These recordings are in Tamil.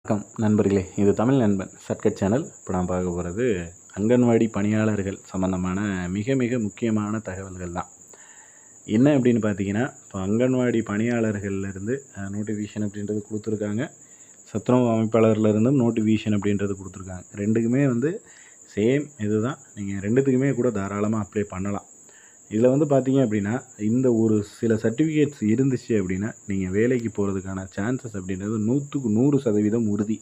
வணக்கம் நண்பர்களே, இது தமிழ் நண்பன் ஷார்ட்கட் சேனல். இப்போ நான் பார்க்க போகிறது அங்கன்வாடி பணியாளர்கள் சம்மந்தமான மிக மிக முக்கியமான தகவல்கள் தான். என்ன அப்படின்னு பார்த்தீங்கன்னா, இப்போ அங்கன்வாடி பணியாளர்கள்லேருந்து நோட்டிஃபிகேஷன் அப்படின்றது கொடுத்துருக்காங்க. சத்துணவு அமைப்பாளர்லேருந்தும் நோட்டிஃபிகேஷன் அப்படின்றது கொடுத்துருக்காங்க. ரெண்டுக்குமே சேம் இது தான். நீங்கள் ரெண்டுத்துக்குமே கூட தாராளமாக அப்ளை பண்ணலாம். இதில் பார்த்தீங்க அப்படின்னா, இந்த ஒரு சில சர்டிஃபிகேட்ஸ் இருந்துச்சு அப்படின்னா, நீங்கள் வேலைக்கு போகிறதுக்கான சான்சஸ் அப்படின்றது 100க்கு 100% உறுதி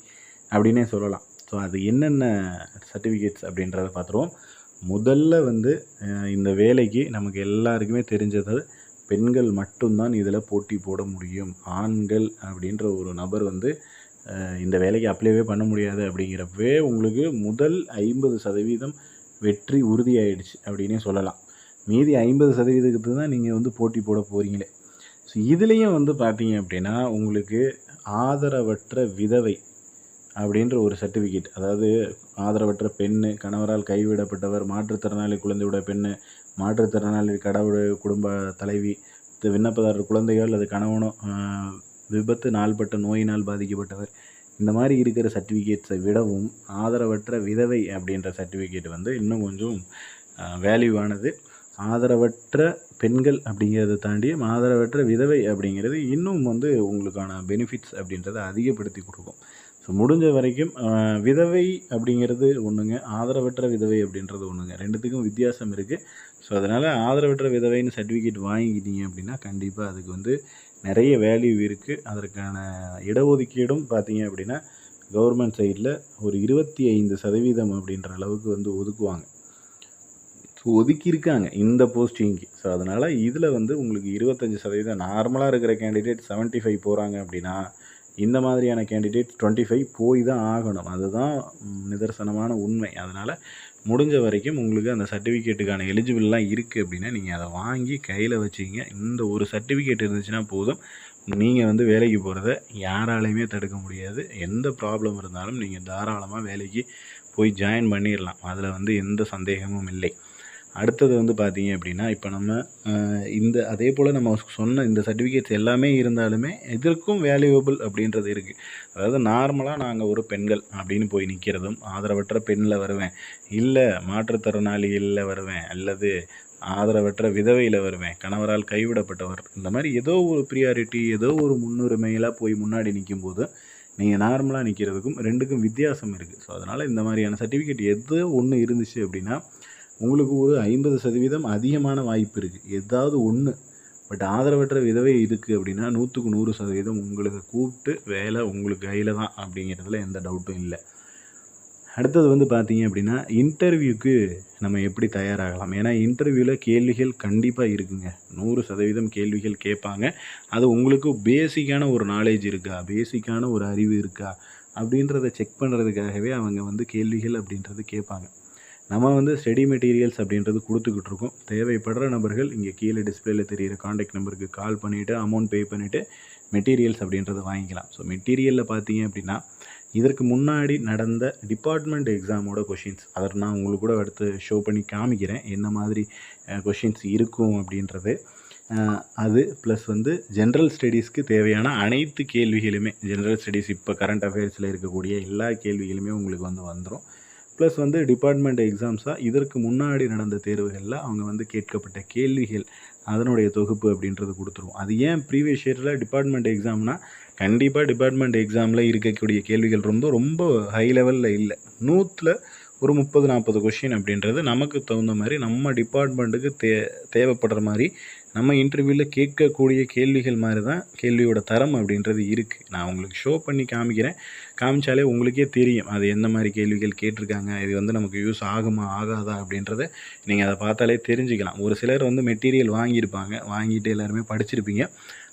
அப்படின்னே சொல்லலாம். ஸோ அது என்னென்ன சர்டிஃபிகேட்ஸ் அப்படின்றத பார்த்துருவோம். முதல்ல இந்த வேலைக்கு நமக்கு எல்லாருக்குமே தெரிஞ்சது, பெண்கள் மட்டும்தான் இதில் போட்டி போட முடியும். ஆண்கள் அப்படின்ற ஒரு நபர் இந்த வேலைக்கு அப்ளைவே பண்ண முடியாது அப்படிங்கிறப்பவே உங்களுக்கு முதல் 50% வெற்றி உறுதியாயிடுச்சு அப்படின்னே சொல்லலாம். மீதி 50%க்கு தான் நீங்கள் போட்டி போட போகிறீங்களே. ஸோ இதுலேயும் பார்த்தீங்க அப்படின்னா, உங்களுக்கு ஆதரவற்ற விதவை அப்படின்ற ஒரு சர்டிஃபிகேட், அதாவது ஆதரவற்ற பெண்ணு, கணவரால் கைவிடப்பட்டவர், மாற்றுத்திறனாளி குழந்தையோட பெண்ணு, மாற்றுத்திறனாளி குடும்ப தலைவி, விண்ணப்பதாரர் குழந்தைகள் அல்லது கணவனோ விபத்து நாள்பட்ட நோயினால் பாதிக்கப்பட்டவர், இந்த மாதிரி இருக்கிற சர்டிஃபிகேட்ஸை விடவும் ஆதரவற்ற விதவை அப்படின்ற சர்டிஃபிகேட் இன்னும் கொஞ்சம் வேல்யூவானது. ஆதரவற்ற பெண்கள் அப்படிங்கிறத தாண்டியும் ஆதரவற்ற விதவை அப்படிங்கிறது இன்னும் உங்களுக்கான பெனிஃபிட்ஸ் அப்படின்றத அதிகப்படுத்தி கொடுக்கும். ஸோ முடிஞ்ச வரைக்கும் விதவை அப்படிங்கிறது ஒன்றுங்க, ஆதரவற்ற விதவை அப்படின்றது ஒன்றுங்க. ரெண்டுத்துக்கும் வித்தியாசம் இருக்குது. ஸோ அதனால் ஆதரவற்ற விதவைன்னு சர்டிஃபிகேட் வாங்கிக்கிட்டீங்க அப்படின்னா கண்டிப்பாக அதுக்கு நிறைய வேல்யூ இருக்குது. அதற்கான இடஒதுக்கீடும் பார்த்தீங்க அப்படின்னா கவர்மெண்ட் சைடில் ஒரு 25% அப்படின்ற அளவுக்கு ஒதுக்குவாங்க. ஸோ ஒதுக்கியிருக்காங்க இந்த போஸ்டிங்க்கு. ஸோ அதனால் இதில் உங்களுக்கு 25% நார்மலாக இருக்கிற கேண்டிடேட் 75 போகிறாங்க அப்படின்னா, இந்த மாதிரியான கேண்டிடேட் 25 போய் தான் ஆகணும். அதுதான் நிதர்சனமான உண்மை. அதனால் முடிஞ்ச வரைக்கும் உங்களுக்கு அந்த சர்டிஃபிகேட்டுக்கான எலிஜிபிள்லாம் இருக்குது அப்படின்னா, நீங்கள் அதை வாங்கி கையில் வச்சுக்கிங்க. இந்த ஒரு சர்டிஃபிகேட் இருந்துச்சுன்னா போதும், நீங்கள் வேலைக்கு போகிறத யாராலையுமே தடுக்க முடியாது. எந்த ப்ராப்ளம் இருந்தாலும் நீங்கள் தாராளமாக வேலைக்கு போய் ஜாயின் பண்ணிடலாம். அதில் எந்த சந்தேகமும் இல்லை. அடுத்தது பார்த்தீங்க அப்படின்னா, இப்போ நம்ம அதே போல் நம்ம சொன்ன இந்த சர்டிஃபிகேட்ஸ் எல்லாமே இருந்தாலுமே இதற்கும் வேல்யூவபிள் அப்படின்றது இருக்குது. அதாவது நார்மலாக நாங்கள் ஒரு பெண்கள் அப்படின்னு போய் நிற்கிறதும், ஆதரவற்ற பெண்ணில் வருவேன், இல்லை மாற்றுத்திறனாளிகளில் வருவேன், அல்லது ஆதரவற்ற விதவையில் வருவேன், கணவரால் கைவிடப்பட்டவர், இந்த மாதிரி ஏதோ ஒரு ப்ரியாரிட்டி, ஏதோ ஒரு முன்னுரிமையெல்லாம் போய் முன்னாடி நிற்கும்போது நீங்கள் நார்மலாக நிற்கிறதுக்கும் ரெண்டுக்கும் வித்தியாசம் இருக்குது. ஸோ அதனால் இந்த மாதிரியான சர்டிஃபிகேட் எது ஒன்று இருந்துச்சு அப்படின்னா உங்களுக்கு ஒரு 50% அதிகமான வாய்ப்பு இருக்குது. ஏதாவது ஒன்று. பட் ஆதரவற்ற விதவை இருக்குது அப்படின்னா 100க்கு 100% உங்களுக்கு கூப்பிட்டு வேலை உங்களுக்கு கையில் தான் அப்படிங்கிறதுல எந்த டவுட்டும் இல்லை. அடுத்தது பார்த்தீங்க அப்படின்னா, இன்டர்வியூக்கு நம்ம எப்படி தயாராகலாம்? ஏன்னா இன்டர்வியூவில் கேள்விகள் கண்டிப்பாக இருக்குங்க. 100% கேள்விகள் கேட்பாங்க. அது உங்களுக்கு பேசிக்கான ஒரு நாலேஜ் இருக்கா, பேசிக்கான ஒரு அறிவு இருக்கா அப்படின்றத செக் பண்ணுறதுக்காகவே அவங்க கேள்விகள் அப்படின்றது கேட்பாங்க. நம்ம ஸ்டடி மெட்டீரியல்ஸ் அப்படின்றது கொடுத்துக்கிட்டு இருக்கோம். தேவைப்படுற நபர்கள் இங்கே கீழே டிஸ்பிளேயில் தெரிகிற காண்டாக்ட் நம்பருக்கு கால் பண்ணிவிட்டு அமௌண்ட் பே பண்ணிவிட்டு மெட்டீரியல்ஸ் அப்படின்றத வாங்கிக்கலாம். ஸோ மெட்டீரியலில் பார்த்தீங்க அப்படின்னா, இதற்கு முன்னாடி நடந்த டிபார்ட்மெண்ட் எக்ஸாமோட கொஷின்ஸ், அதை நான் உங்களுக்கு கூட அடுத்து ஷோ பண்ணி காமிக்கிறேன் என்ன மாதிரி கொஷின்ஸ் இருக்கும் அப்படின்றது. அது ப்ளஸ் ஜென்ரல் ஸ்டடீஸ்க்கு தேவையான அனைத்து கேள்விகளுமே, ஜென்ரல் ஸ்டடீஸ் இப்போ கரண்ட் அஃபேர்ஸில் இருக்கக்கூடிய எல்லா கேள்விகளுமே உங்களுக்கு வந்துடும். ப்ளஸ் டிபார்ட்மெண்ட் எக்ஸாம்ஸாக இதற்கு முன்னாடி நடந்த தேர்வுகளில் அவங்க கேட்கப்பட்ட கேள்விகள், அதனுடைய தொகுப்பு அப்படின்றது கொடுத்துருவோம். அது ஏன் ப்ரீவியஸ் இயரில் டிபார்ட்மெண்ட் எக்ஸாம்னால், கண்டிப்பாக டிபார்ட்மெண்ட் எக்ஸாமில் இருக்கக்கூடிய கேள்விகள் ரொம்ப ரொம்ப ஹை லெவலில் இல்லை. 100ல் ஒரு 30-40 கொஷின் அப்படின்றது நமக்கு தகுந்த மாதிரி நம்ம டிபார்ட்மெண்ட்டுக்கு தேவைப்படுற மாதிரி நம்ம இன்டர்வியூவில் கேட்கக்கூடிய கேள்விகள் மாதிரி தான் கேள்வியோட தரம் அப்படின்றது இருக்குது. நான் உங்களுக்கு ஷோ பண்ணி காமிச்சாலே உங்களுக்கே தெரியும் அது எந்த மாதிரி கேள்விகள் கேட்டிருக்காங்க, இது நமக்கு யூஸ் ஆகுமா ஆகாதா அப்படின்றத நீங்கள் அதை பார்த்தாலே தெரிஞ்சுக்கலாம். ஒரு சிலர் மெட்டீரியல் வாங்கியிருப்பாங்க, வாங்கிட்டு எல்லாருமே படிச்சிருப்பீங்க.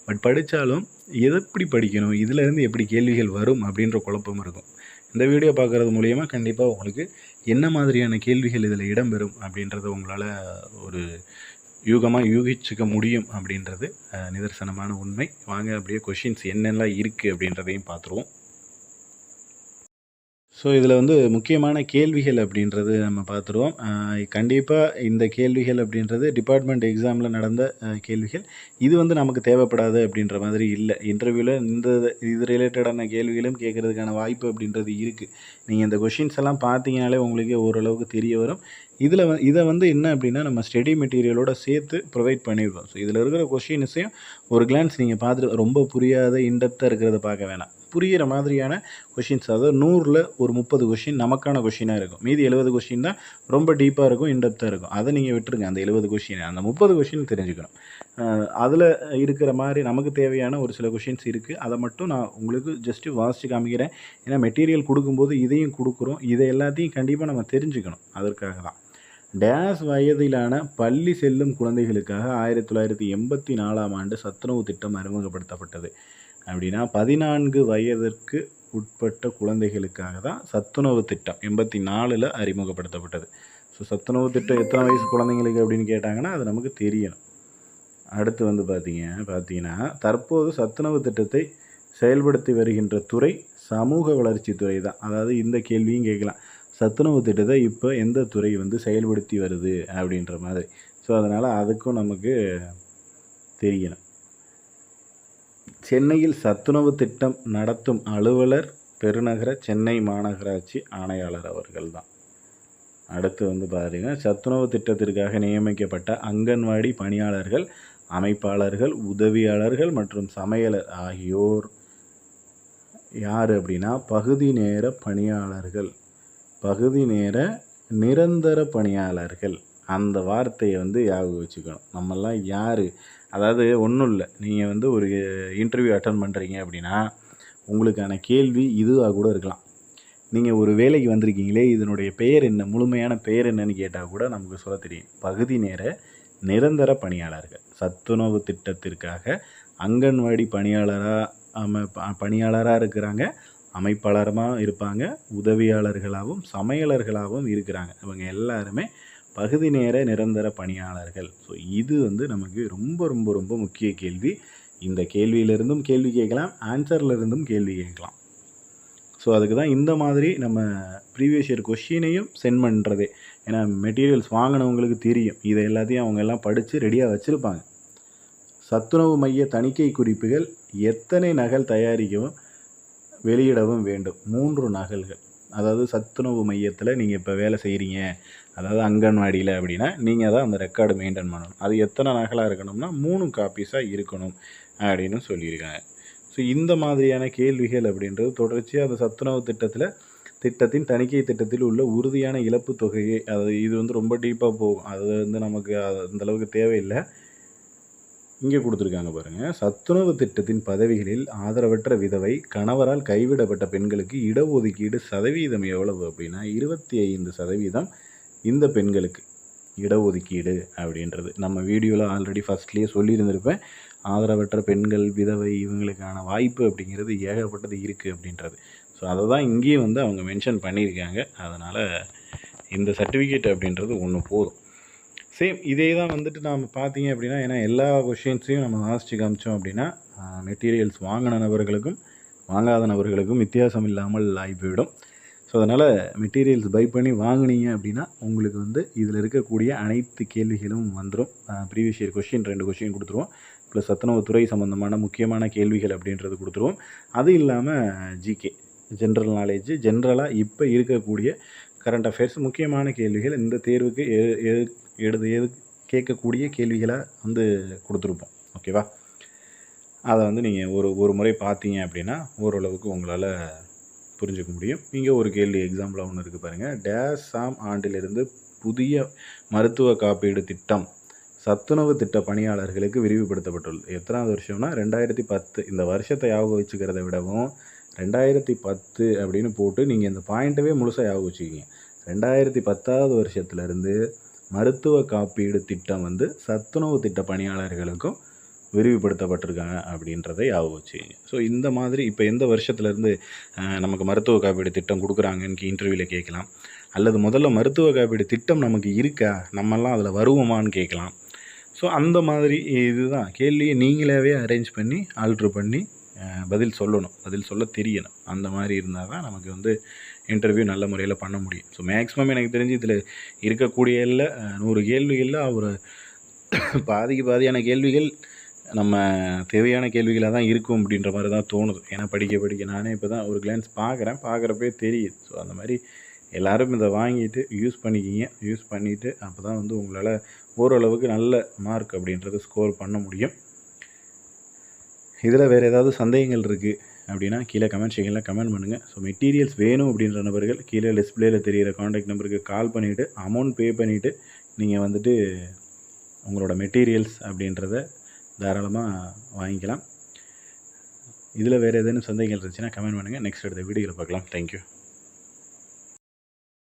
பட் படித்தாலும் எப்படி படிக்கணும், இதிலேருந்து எப்படி கேள்விகள் வரும் அப்படின்ற குழப்பம் இருக்கும். இந்த வீடியோ பார்க்குறது மூலிமா கண்டிப்பாக உங்களுக்கு என்ன மாதிரியான கேள்விகள் இதில் இடம்பெறும் அப்படின்றத உங்களால் ஒரு யூகிச்சுக்க முடியும் அப்படின்றது நிதர்சனமான உண்மை. வாங்க அப்படியே கொஷின்ஸ் என்னெல்லாம் இருக்குது அப்படின்றதையும் பார்த்துருவோம். ஸோ இதில் வந்து முக்கியமான கேள்விகள் அப்படின்றது நம்ம பார்த்துருவோம். கண்டிப்பாக இந்த கேள்விகள் அப்படின்றது டிபார்ட்மெண்ட் எக்ஸாமில் நடந்த கேள்விகள். இது வந்து நமக்கு தேவைப்படாது அப்படின்ற மாதிரி இல்லை. இன்டர்வியூவில் இது ரிலேட்டடான கேள்விகளும் கேட்குறதுக்கான வாய்ப்பு அப்படின்றது இருக்குது. நீங்கள் இந்த கொஷின்ஸ் எல்லாம் பார்த்தீங்கனாலே உங்களுக்கே ஓரளவுக்கு தெரிய வரும். இதை வந்து என்ன அப்படின்னா நம்ம ஸ்டடி மெட்டீரியலோட சேர்த்து ப்ரொவைட் பண்ணியிருக்கோம். ஸோ இதில் இருக்கிற கொஷின்ஸையும் ஒரு கிளான்ஸ் நீங்கள் பார்த்துட்டு ரொம்ப புரியாத இன்டெப்த்தாக இருக்கிறத பார்க்க வேணாம். புரிகிற மாதிரியான கொஷின்ஸ், அதாவது 100ல் ஒரு 30 கொஷின் நமக்கான கொஷினாக இருக்கும். மீதி 70 கொஷின் தான் ரொம்ப டீப்பாக இருக்கும், இன்டெப்த்தாக இருக்கும். அதை நீங்கள் விட்டுருங்க. அந்த 70 கொஷின், அந்த 30 கொஷின் தெரிஞ்சுக்கணும். அதில் இருக்கிற மாதிரி நமக்கு தேவையான ஒரு சில கொஷின்ஸ் இருக்குது. அதை மட்டும் நான் உங்களுக்கு ஜஸ்ட்டு வாசித்து காமிக்கிறேன். ஏன்னா மெட்டீரியல் கொடுக்கும்போது இதையும் கொடுக்குறோம். இதை எல்லாத்தையும் கண்டிப்பாக நம்ம தெரிஞ்சுக்கணும். அதற்காக தான். டேஸ் வயதிலான பள்ளி செல்லும் குழந்தைகளுக்காக 1984ஆம் ஆண்டு சத்துணவு திட்டம் அறிமுகப்படுத்தப்பட்டது. அப்படின்னா 14 வயதிற்கு உட்பட்ட குழந்தைகளுக்காக தான் சத்துணவு திட்டம் 84ல் அறிமுகப்படுத்தப்பட்டது. ஸோ சத்துணவு திட்டம் எத்தனை வயசு குழந்தைங்களுக்கு அப்படின்னு கேட்டாங்கன்னா அது நமக்கு தெரியணும். அடுத்து வந்து பார்த்தீங்கன்னா தற்போது சத்துணவு திட்டத்தை செயல்படுத்தி வருகின்ற துறை சமூக வளர்ச்சி துறை தான். அதாவது இந்த கேள்வியும் கேட்கலாம், சத்துணவு திட்டத்தை இப்போ எந்த துறை வந்து செயல்படுத்தி வருது அப்படின்ற மாதிரி. ஸோ அதனால் அதுக்கும் நமக்கு தெரியணும். சென்னையில் சத்துணவு திட்டம் நடத்தும் அலுவலர் பெருநகர சென்னை மாநகராட்சி ஆணையாளர் அவர்கள் தான். அடுத்து வந்து பாருங்கள், சத்துணவு திட்டத்திற்காக நியமிக்கப்பட்ட அங்கன்வாடி பணியாளர்கள், அமைப்பாளர்கள், உதவியாளர்கள் மற்றும் சமையலர் ஆகியோர் யார் அப்படின்னா பகுதி நேர பணியாளர்கள், பகுதி நேர நிரந்தர பணியாளர்கள். அந்த வார்த்தையை வந்து ஞாபகம் வச்சுக்கணும். நம்மெல்லாம் யார், அதாவது ஒன்றும் இல்லை, நீங்கள் வந்து ஒரு இன்டர்வியூ அட்டன் பண்ணுறீங்க அப்படின்னா உங்களுக்கான கேள்வி இதுவாக கூட இருக்கலாம். நீங்கள் ஒரு வேலைக்கு வந்திருக்கீங்களே, இதனுடைய பெயர் என்ன, முழுமையான பெயர் என்னன்னு கேட்டால் கூட நமக்கு சொல்ல தெரியும். பகுதி நேர நிரந்தர பணியாளர்கள். சத்துணவு திட்டத்திற்காக அங்கன்வாடி பணியாளராக இருக்கிறாங்க, அமைப்பாளராக இருப்பாங்க, உதவியாளர்களாகவும் சமையலர்களாகவும் இருக்கிறாங்க. இவங்க எல்லாருமே பகுதி நேர நிரந்தர பணியாளர்கள். ஸோ இது வந்து நமக்கு ரொம்ப ரொம்ப ரொம்ப முக்கிய கேள்வி. இந்த கேள்வியிலிருந்தும் கேள்வி கேட்கலாம், ஆன்சர்லேருந்தும் கேள்வி கேட்கலாம். ஸோ அதுக்கு தான் இந்த மாதிரி நம்ம ப்ரீவியஸ் இயர் கொஷினையும் சென்ட் பண்ணுறதே. ஏன்னா மெட்டீரியல்ஸ் வாங்கினவங்களுக்கு தெரியும், இதை எல்லாத்தையும் அவங்க எல்லாம் படித்து ரெடியாக வச்சுருப்பாங்க. சத்துணவு மைய தணிக்கை குறிப்புகள் எத்தனை நகல் தயாரிக்கவும் வெளியிடவும் வேண்டும்? 3 நகல்கள். அதாவது சத்துணவு மையத்தில் நீங்கள் இப்போ வேலை செய்கிறீங்க, அதாவது அங்கன்வாடியில் அப்படின்னா நீங்கள் தான் அந்த ரெக்கார்டு மெயின்டைன் பண்ணணும். அது எத்தனை நகலாக இருக்கணும்னா 3 காப்பீஸாக இருக்கணும் அப்படின்னு சொல்லியிருக்காங்க. ஸோ இந்த மாதிரியான கேள்விகள் அப்படின்றது தொடர்ச்சியாக அந்த சத்துணவு திட்டத்தின் தணிக்கை திட்டத்தில் உள்ள உறுதியான இழப்பு தொகையை, அது இது வந்து ரொம்ப டீப்பாக போகும், அது வந்து நமக்கு அந்தளவுக்கு தேவையில்லை. இங்கே கொடுத்துருக்காங்க பாருங்கள். சத்துணவு திட்டத்தின் பதவிகளில் ஆதரவற்ற விதவை, கணவரால் கைவிடப்பட்ட பெண்களுக்கு இடஒதுக்கீடு சதவீதம் எவ்வளவு அப்படின்னா 25% இந்த பெண்களுக்கு இடஒதுக்கீடு அப்படின்றது. நம்ம வீடியோவில் ஆல்ரெடி ஃபஸ்ட்லேயே சொல்லியிருந்திருப்பேன். ஆதரவற்ற பெண்கள், விதவை, இவங்களுக்கான வாய்ப்பு அப்படிங்கிறது ஏகப்பட்டது இருக்குது அப்படின்றது. ஸோ அதை தான் இங்கேயும் வந்து அவங்க மென்ஷன் பண்ணியிருக்காங்க. அதனால் இந்த சர்டிஃபிகேட் அப்படின்றது ஒன்று போதும். சேம் இதே தான் வந்துட்டு நாம் பார்த்தீங்க அப்படின்னா, ஏன்னா எல்லா கொஷின்ஸையும் நம்ம வாசித்து காமிச்சோம் அப்படின்னா மெட்டீரியல்ஸ் வாங்கின நபர்களுக்கும் வாங்காத நபர்களுக்கும் வித்தியாசம் இல்லாமல் ஆகிப்போயிடும். ஸோ அதனால் மெட்டீரியல்ஸ் பை பண்ணி வாங்கினீங்க அப்படின்னா உங்களுக்கு வந்து இதில் இருக்கக்கூடிய அனைத்து கேள்விகளும் வந்துடும். ப்ரீவியஸ் இயர் கொஷின் 2 கொஷின் கொடுத்துருவோம், ப்ளஸ் சத்துணவு துறை சம்மந்தமான முக்கியமான கேள்விகள் அப்படின்றது கொடுத்துருவோம். அது இல்லாமல் ஜிகே, ஜென்ரல் நாலேஜ், ஜென்ரலாக இப்போ இருக்கக்கூடிய கரண்ட் அஃபேர்ஸ் முக்கியமான கேள்விகள் இந்த தேர்வுக்கு கேட்கக்கூடிய கேள்விகளாக வந்து கொடுத்துருப்போம். ஓகேவா? அதை வந்து நீங்கள் ஒரு முறை பார்த்தீங்க அப்படின்னா ஓரளவுக்கு உங்களால் புரிஞ்சுக்க முடியும். இங்கே ஒரு கேள்வி எக்ஸாம்பிளாக ஒன்று இருக்குது பாருங்கள். டேஸாம் ஆண்டிலிருந்து புதிய மருத்துவ காப்பீடு திட்டம் சத்துணவு திட்ட பணியாளர்களுக்கு விரிவுபடுத்தப்பட்டுள்ளது. எத்தனாவது வருஷம்னா 2010. இந்த வருஷத்தை ஞாபகம் வச்சுக்கிறத விடவும் 2010 அப்படின்னு போட்டு நீங்கள் இந்த பாயிண்ட்டவே முழுசாக ஞாபகம் வச்சுக்கிங்க. 2010வது வருஷத்துலேருந்து மருத்துவ காப்பீடு திட்டம் வந்து சத்துணவு திட்ட பணியாளர்களுக்கும் விரிவுபடுத்தப்பட்டிருக்காங்க அப்படின்றதை ஞாபகம் வச்சுக்கிங்க. ஸோ இந்த மாதிரி இப்போ எந்த வருஷத்துலேருந்து நமக்கு மருத்துவ காப்பீடு திட்டம் கொடுக்குறாங்கன்னு இன்டர்வியூவில் கேட்கலாம். அல்லது முதல்ல மருத்துவ காப்பீடு திட்டம் நமக்கு இருக்கா, நம்மெல்லாம் அதில் வருவோமான்னு கேட்கலாம். ஸோ அந்த மாதிரி இதுதான் கேள்வியை நீங்களாவே அரேஞ்ச் பண்ணி ஆல்ட்ரு பண்ணி பதில் சொல்லணும், பதில் சொல்ல தெரியணும். அந்த மாதிரி இருந்தால் தான் நமக்கு வந்து இன்டர்வியூ நல்ல முறையில் பண்ண முடியும். ஸோ மேக்ஸிமம் எனக்கு தெரிஞ்சு இதில் இருக்கக்கூடிய 100 கேள்விகளில் ஒரு பாதிக்கு பாதியான கேள்விகள் நம்ம தேவையான கேள்விகளாக தான் இருக்கும் அப்படின்ற மாதிரி தான் தோணுது. ஏன்னா படிக்க நானே இப்போ தான் ஒரு கிளான்ஸ் பார்க்குறப்பே தெரியுது. ஸோ அந்த மாதிரி எல்லோரும் இதை வாங்கிட்டு யூஸ் பண்ணிக்கிங்க. யூஸ் பண்ணிவிட்டு அப்போ தான் வந்து உங்களால் ஓரளவுக்கு நல்ல மார்க் அப்படின்றத ஸ்கோர் பண்ண முடியும். இதில் வேறு ஏதாவது சந்தேகங்கள் இருக்குது அப்படின்னா கீழே கமெண்ட் செக்ஷனில் கமெண்ட் பண்ணுங்கள். ஸோ மெட்டீரியல்ஸ் வேணும் அப்படின்ற நபர்கள் கீழே டிஸ்பிளேயில் தெரிகிற காண்டாக்ட் நம்பருக்கு கால் பண்ணிவிட்டு அமௌண்ட் பே பண்ணிவிட்டு நீங்கள் வந்துட்டு உங்களோட மெட்டீரியல்ஸ் அப்படின்றத தாராளமாக வாங்கிக்கலாம். இதில் வேறு ஏதேனும் சந்தேகங்கள் இருந்துச்சுன்னா கமெண்ட் பண்ணுங்கள். நெக்ஸ்ட் அடுத்த வீடியோவில் பார்க்கலாம். தேங்க்யூ.